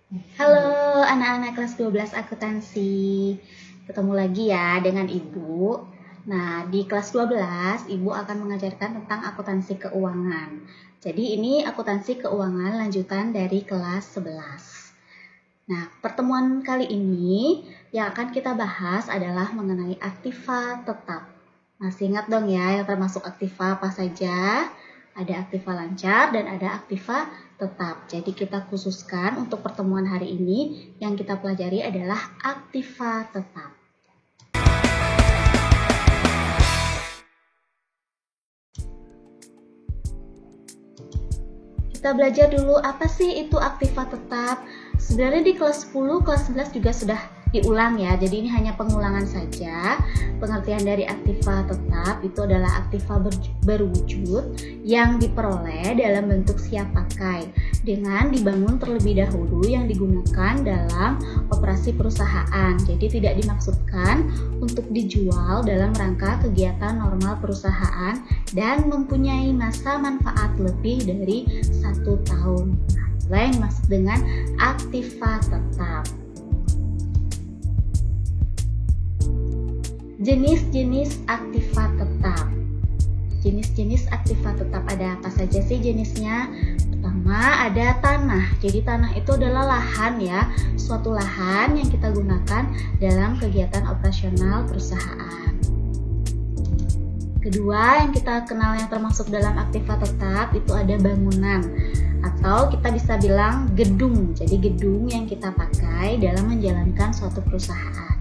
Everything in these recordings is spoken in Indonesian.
Halo anak-anak kelas 12 akuntansi. Ketemu lagi ya dengan Ibu. Nah, di kelas 12 Ibu akan mengajarkan tentang akuntansi keuangan. Jadi ini akuntansi keuangan lanjutan dari kelas 11. Nah, pertemuan kali ini yang akan kita bahas adalah mengenai aktiva tetap. Masih ingat dong ya yang termasuk aktiva apa saja? Ada aktiva lancar dan ada aktiva tetap. Jadi kita khususkan untuk pertemuan hari ini yang kita pelajari adalah aktiva tetap. Kita belajar dulu apa sih itu aktiva tetap. Sebenarnya di kelas 10, kelas 11 juga sudah diulang ya. Jadi ini hanya pengulangan saja. Pengertian dari aktiva tetap itu adalah aktiva berwujud yang diperoleh dalam bentuk siap pakai dengan dibangun terlebih dahulu yang digunakan dalam operasi perusahaan. Jadi tidak dimaksudkan untuk dijual dalam rangka kegiatan normal perusahaan dan mempunyai masa manfaat lebih dari 1 tahun. Nah, yang dimaksud dengan aktiva tetap. Jenis-jenis aktiva tetap. Jenis-jenis aktiva tetap ada apa saja sih jenisnya? Pertama ada tanah. Jadi tanah itu adalah lahan ya, suatu lahan yang kita gunakan dalam kegiatan operasional perusahaan. Kedua yang kita kenal yang termasuk dalam aktiva tetap itu ada bangunan atau kita bisa bilang gedung. Jadi gedung yang kita pakai dalam menjalankan suatu perusahaan.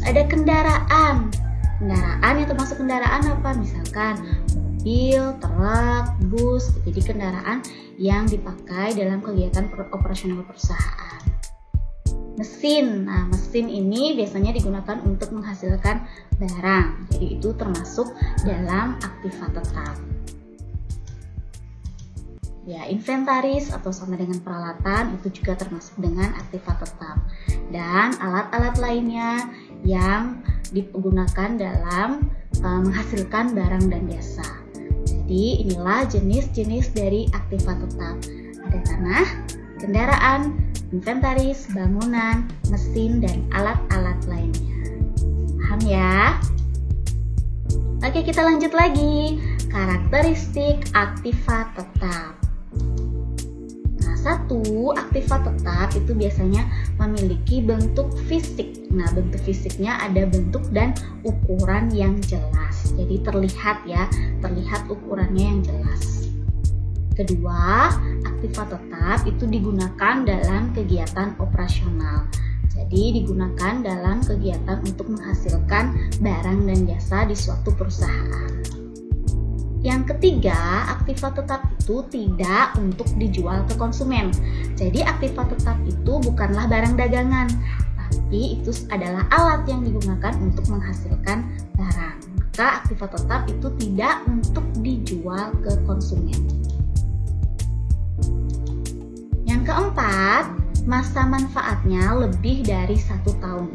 Ada kendaraan. Kendaraan yang termasuk kendaraan apa? Misalkan mobil, truk, bus. Jadi kendaraan yang dipakai dalam kegiatan operasional perusahaan. Mesin. Nah, mesin ini biasanya digunakan untuk menghasilkan barang. Jadi itu termasuk dalam aktiva tetap. Ya, inventaris atau sama dengan peralatan itu juga termasuk dengan aktiva tetap. Dan alat-alat lainnya yang digunakan dalam menghasilkan barang dan jasa. Jadi inilah jenis-jenis dari aktiva tetap. Ada tanah, kendaraan, inventaris, bangunan, mesin, dan alat-alat lainnya. Paham ya? Oke, kita lanjut lagi. Karakteristik aktiva tetap. Satu, aktiva tetap itu biasanya memiliki bentuk fisik. Nah, bentuk fisiknya ada bentuk dan ukuran yang jelas. Jadi terlihat ya, terlihat ukurannya yang jelas. Kedua, aktiva tetap itu digunakan dalam kegiatan operasional. Jadi digunakan dalam kegiatan untuk menghasilkan barang dan jasa di suatu perusahaan. Yang ketiga, aktiva tetap itu tidak untuk dijual ke konsumen. Jadi aktiva tetap itu bukanlah barang dagangan, tapi itu adalah alat yang digunakan untuk menghasilkan barang. Maka aktiva tetap itu tidak untuk dijual ke konsumen. Yang keempat, masa manfaatnya lebih dari 1 tahun.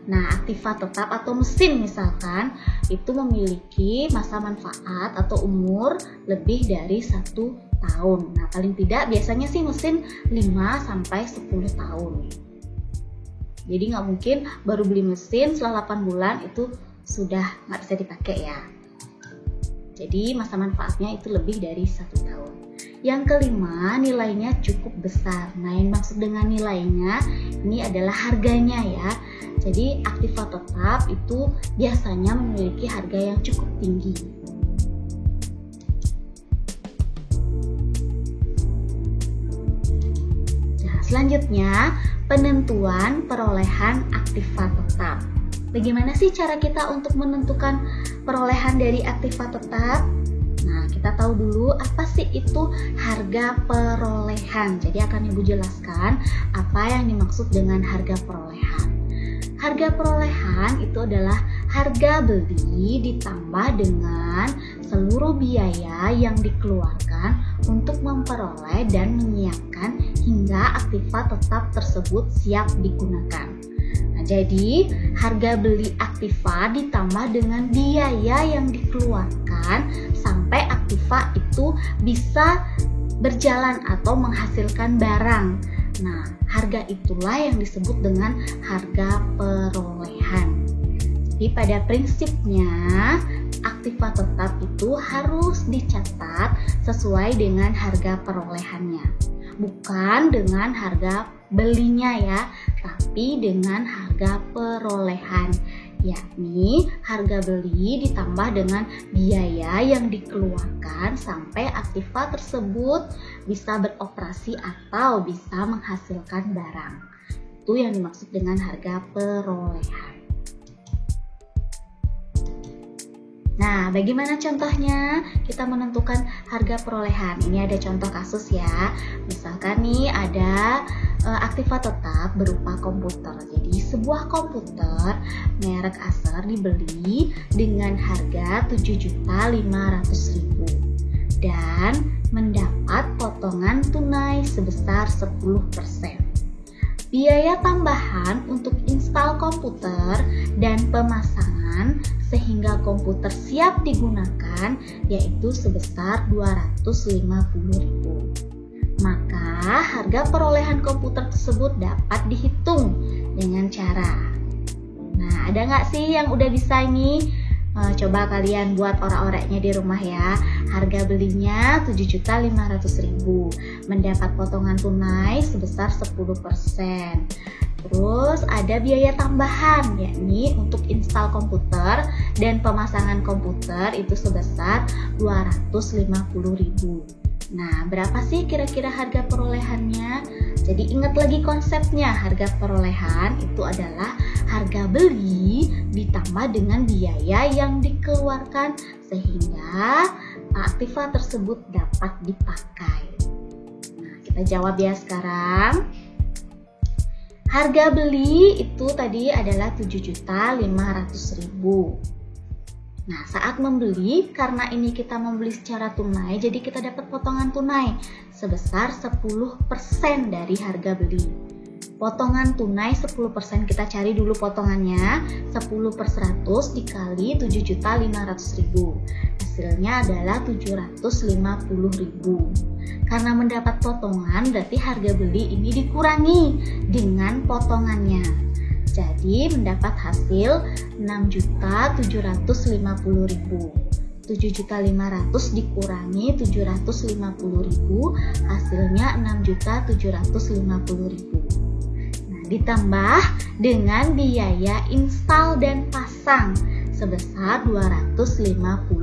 Nah, aktiva tetap atau mesin misalkan itu memiliki masa manfaat atau umur lebih dari 1 tahun. Nah, paling tidak biasanya sih mesin 5-10 tahun. Jadi nggak mungkin baru beli mesin setelah 8 bulan itu sudah nggak bisa dipakai ya. Jadi masa manfaatnya itu lebih dari 1 tahun. Yang kelima, nilainya cukup besar. Nah, yang maksud dengan nilainya ini adalah harganya ya. Jadi aktiva tetap itu biasanya memiliki harga yang cukup tinggi. Nah, selanjutnya penentuan perolehan aktiva tetap. Bagaimana sih cara kita untuk menentukan perolehan dari aktiva tetap? Nah, kita tahu dulu apa sih itu harga perolehan. Jadi akan Ibu jelaskan apa yang dimaksud dengan harga perolehan. Harga perolehan itu adalah harga beli ditambah dengan seluruh biaya yang dikeluarkan untuk memperoleh dan menyiapkan hingga aktiva tetap tersebut siap digunakan. Nah, jadi harga beli aktiva ditambah dengan biaya yang dikeluarkan sampai aktiva itu bisa berjalan atau menghasilkan barang. Nah, harga itulah yang disebut dengan harga perolehan. Jadi pada prinsipnya aktiva tetap itu harus dicatat sesuai dengan harga perolehannya. Bukan dengan harga belinya ya, tapi dengan harga perolehan. Yakni harga beli ditambah dengan biaya yang dikeluarkan sampai aktiva tersebut bisa beroperasi atau bisa menghasilkan barang. Itu yang dimaksud dengan harga perolehan. Nah, bagaimana contohnya kita menentukan harga perolehan? Ini ada contoh kasus ya. Misalkan nih ada aktiva tetap berupa komputer. Jadi sebuah komputer merek Acer dibeli dengan harga 7.500.000 dan mendapat potongan tunai sebesar 10%. Biaya tambahan untuk install komputer dan pemasangan sehingga komputer siap digunakan yaitu sebesar 250.000. Maka harga perolehan komputer tersebut dapat dihitung dengan cara. Nah, ada nggak sih yang udah bisa ini? Coba kalian buat orek-oreknya di rumah ya. Harga belinya 7.500.000, mendapat potongan tunai sebesar 10%. Terus ada biaya tambahan, yakni untuk install komputer dan pemasangan komputer itu sebesar 250.000. Nah, berapa sih kira-kira harga perolehannya? Jadi ingat lagi konsepnya, harga perolehan itu adalah harga beli ditambah dengan biaya yang dikeluarkan sehingga aktiva tersebut dapat dipakai. Nah, kita jawab ya sekarang. Harga beli itu tadi adalah 7.500.000. Nah, saat membeli, karena ini kita membeli secara tunai, jadi kita dapat potongan tunai sebesar 10% dari harga beli. Potongan tunai 10%, kita cari dulu potongannya. 10 per 100 dikali 7.500.000. Hasilnya adalah 750.000. Karena mendapat potongan, berarti harga beli ini dikurangi dengan potongannya. Jadi mendapat hasil 6.750.000. 7.500 dikurangi 750.000, hasilnya 6.750.000. Nah, ditambah dengan biaya install dan pasang sebesar 250.000.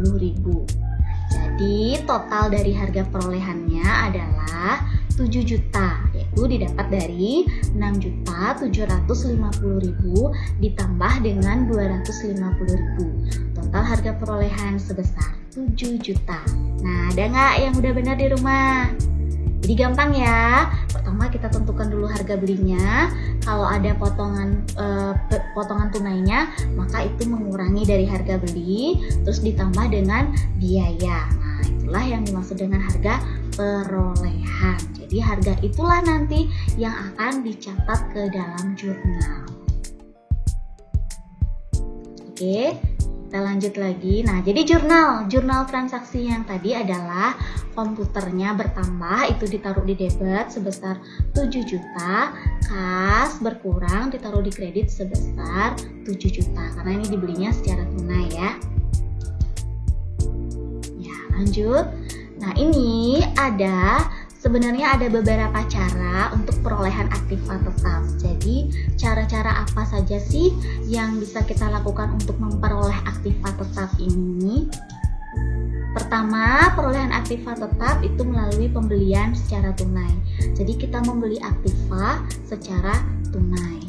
Jadi total dari harga perolehannya adalah 7 juta, yaitu didapat dari 6.750.000 ditambah dengan 250.000. Total harga perolehan sebesar 7 juta. Nah, ada nggak yang udah benar di rumah? Jadi gampang ya. Pertama kita tentukan dulu harga belinya. Kalau ada potongan tunainya, maka itu mengurangi dari harga beli, terus ditambah dengan biaya. Nah, itulah yang dimaksud dengan harga perolehan. Jadi harga itulah nanti yang akan dicatat ke dalam jurnal. Oke, kita lanjut lagi. Nah, jadi jurnal transaksi yang tadi adalah komputernya bertambah, itu ditaruh di debit sebesar 7 juta, kas berkurang ditaruh di kredit sebesar 7 juta karena ini dibelinya secara tunai ya. Ya, lanjut. Nah, ini sebenarnya ada beberapa cara untuk perolehan aktiva tetap. Jadi, cara-cara apa saja sih yang bisa kita lakukan untuk memperoleh aktiva tetap ini? Pertama, perolehan aktiva tetap itu melalui pembelian secara tunai. Jadi, kita membeli aktiva secara tunai.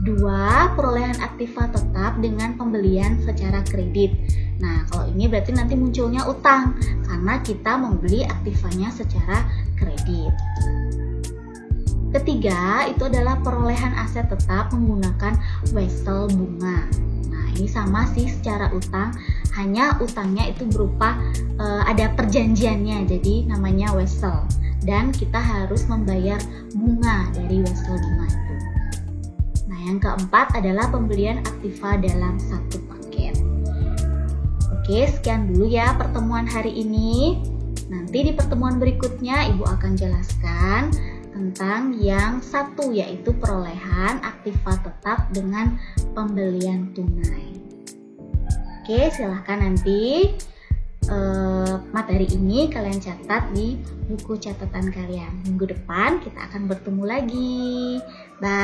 2, perolehan aktiva tetap dengan pembelian secara kredit. Nah, kalau ini berarti nanti munculnya utang karena kita membeli aktivanya secara kredit. Ketiga, itu adalah perolehan aset tetap menggunakan wesel bunga. Nah, ini sama sih secara utang, hanya utangnya itu berupa ada perjanjiannya, jadi namanya wesel. Dan kita harus membayar bunga dari wesel bunga itu. Nah, yang keempat adalah pembelian aktiva dalam satu paket. Oke, sekian dulu ya pertemuan hari ini. Nanti di pertemuan berikutnya Ibu akan jelaskan tentang yang satu, yaitu perolehan aktiva tetap dengan pembelian tunai. Oke, silahkan nanti materi ini kalian catat di buku catatan kalian. Minggu depan kita akan bertemu lagi. Bye.